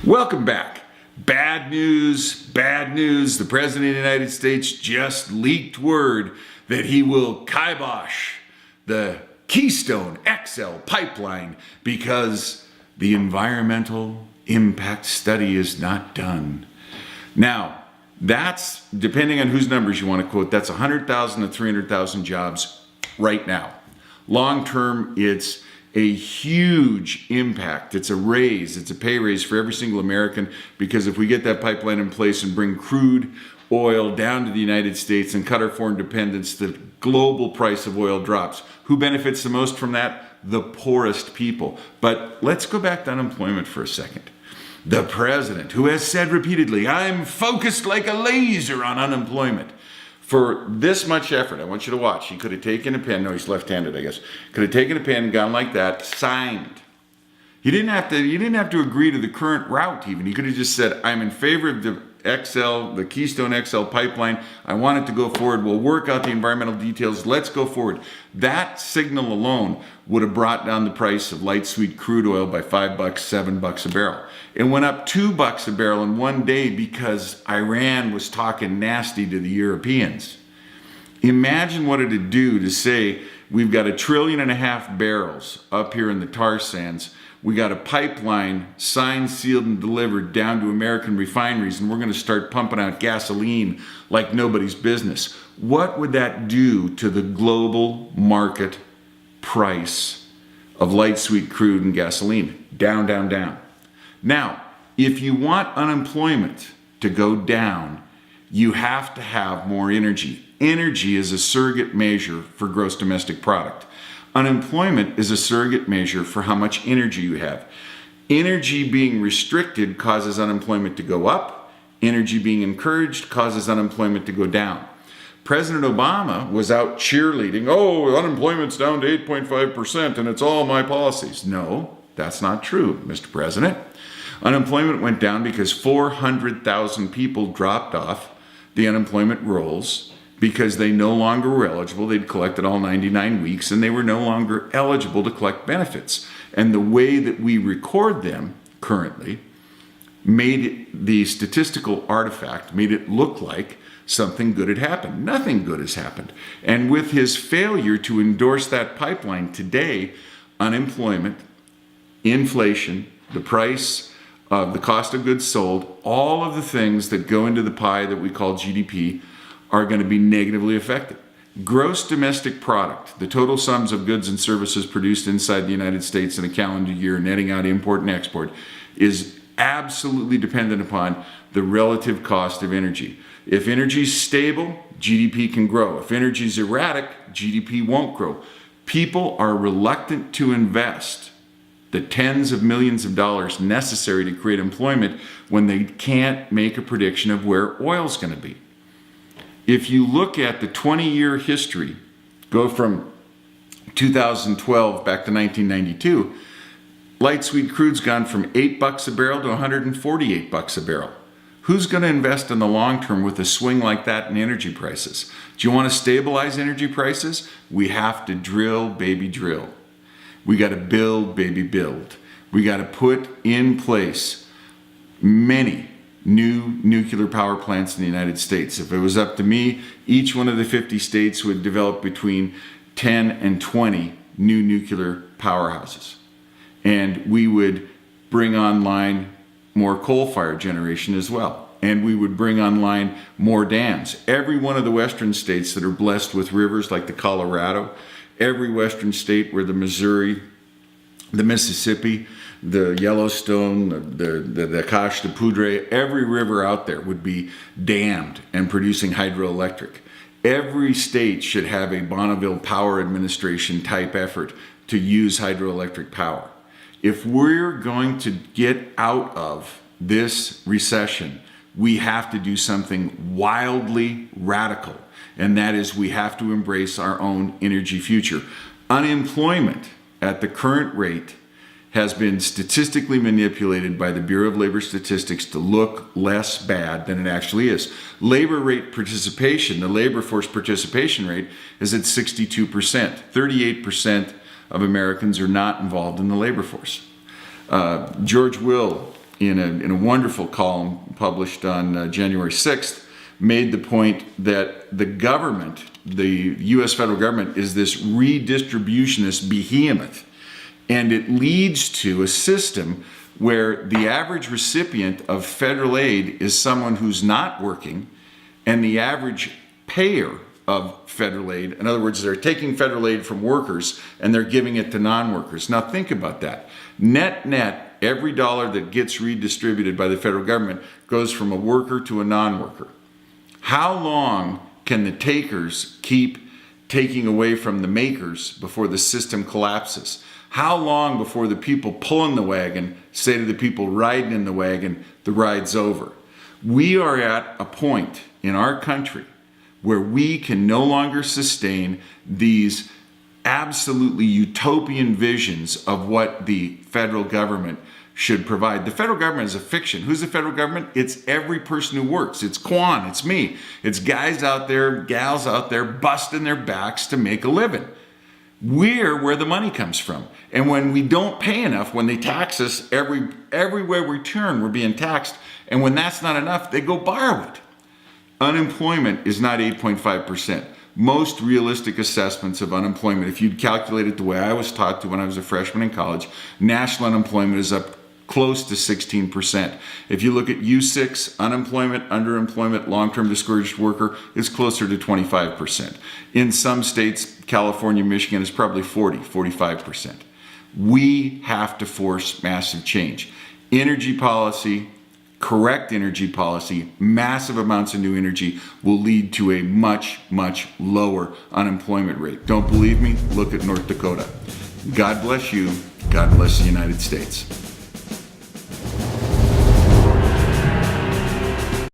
Welcome back. Bad news, bad news. The President of the United States just leaked word that he will kibosh the Keystone XL pipeline because the environmental impact study is not done. Now, that's, depending on whose numbers you want to quote, that's 100,000 to 300,000 jobs right now. Long term, it's a huge impact. It's a raise, it's a pay raise for every single American, because if we get that pipeline in place and bring crude oil down to the United States and cut our foreign dependence, the global price of oil drops. Who benefits the most from that? The poorest people. But let's go back to unemployment for a second. The president, who has said repeatedly, I'm focused like a laser on unemployment. For this much effort, I want you to watch. He could have taken a pen, no, he's left-handed, I guess. Could have taken a pen, gone like that, signed. He didn't have to agree to the current route even. He could have just said, I'm in favor of the Keystone XL pipeline. I want it to go forward. We'll work out the environmental details. Let's go forward. That signal alone would have brought down the price of light sweet crude oil by $5, $7 a barrel. It went up $2 a barrel in one day because Iran was talking nasty to the Europeans. Imagine what it'd do to say, we've got 1.5 trillion barrels up here in the tar sands. We got a pipeline signed, sealed, and delivered down to American refineries, and we're going to start pumping out gasoline like nobody's business. What would that do to the global market price of light sweet crude and gasoline? Down, down, down. Now, if you want unemployment to go down, you have to have more energy. Energy is a surrogate measure for gross domestic product. Unemployment is a surrogate measure for how much energy you have. Energy being restricted causes unemployment to go up. Energy being encouraged causes unemployment to go down. President Obama was out cheerleading, oh, unemployment's down to 8.5% and it's all my policies. No, that's not true, Mr. President. Unemployment went down because 400,000 people dropped off the unemployment rolls because they no longer were eligible. They'd collected all 99 weeks and they were no longer eligible to collect benefits. And the way that we record them currently made the statistical artifact, made it look like something good had happened. Nothing good has happened. And with his failure to endorse that pipeline today, unemployment, inflation, the price of the cost of goods sold, all of the things that go into the pie that we call GDP are going to be negatively affected. Gross domestic product, the total sums of goods and services produced inside the United States in a calendar year, netting out import and export, is absolutely dependent upon the relative cost of energy. If energy is stable, GDP can grow. If energy is erratic, GDP won't grow. People are reluctant to invest the tens of millions of dollars necessary to create employment when they can't make a prediction of where oil's going to be. If you look at the 20-year history, go from 2012 back to 1992, light sweet crude's gone from $8 a barrel to $148 a barrel. Who's going to invest in the long term with a swing like that in energy prices? Do you want to stabilize energy prices? We have to drill, baby, drill. We got to build, baby, build. We got to put in place many new nuclear power plants in the United States. If it was up to me, each one of the 50 states would develop between 10 and 20 new nuclear powerhouses. And we would bring online more coal-fired generation as well. And we would bring online more dams. Every one of the western states that are blessed with rivers like the Colorado, every western state where the Missouri, the Mississippi, the Yellowstone, the Cache, the Poudre, every river out there would be dammed and producing hydroelectric. Every state should have a Bonneville Power Administration type effort to use hydroelectric power. If we're going to get out of this recession, we have to do something wildly radical, and that is we have to embrace our own energy future. Unemployment at the current rate has been statistically manipulated by the Bureau of Labor Statistics to look less bad than it actually is. Labor rate participation, the labor force participation rate, is at 62%. 38% of Americans are not involved in the labor force. George Will in a wonderful column published on January 6th, made the point that the government, the U.S. federal government, is this redistributionist behemoth. And it leads to a system where the average recipient of federal aid is someone who's not working, and the average payer of federal aid, in other words, they're taking federal aid from workers and they're giving it to non-workers. Now think about that. Net, every dollar that gets redistributed by the federal government goes from a worker to a non-worker. How long can the takers keep taking away from the makers before the system collapses? How long before the people pulling the wagon say to the people riding in the wagon, the ride's over? We are at a point in our country where we can no longer sustain these absolutely utopian visions of what the federal government should provide. The federal government is a fiction. Who's the federal government? It's every person who works. It's Quan, it's me. It's guys out there, gals out there busting their backs to make a living. We're where the money comes from. And when we don't pay enough, when they tax us, everywhere we turn, we're being taxed. And when that's not enough, they go borrow it. Unemployment is not 8.5%. Most realistic assessments of unemployment, if you'd calculate it the way I was taught to when I was a freshman in college, national unemployment is up close to 16%. If you look at U6, unemployment, underemployment, long-term discouraged worker is closer to 25%. In some states, California, Michigan, is probably 45%. We have to force massive change. Energy policy, correct energy policy, massive amounts of new energy will lead to a much, much lower unemployment rate. Don't believe me? Look at North Dakota. God bless you. God bless the United States.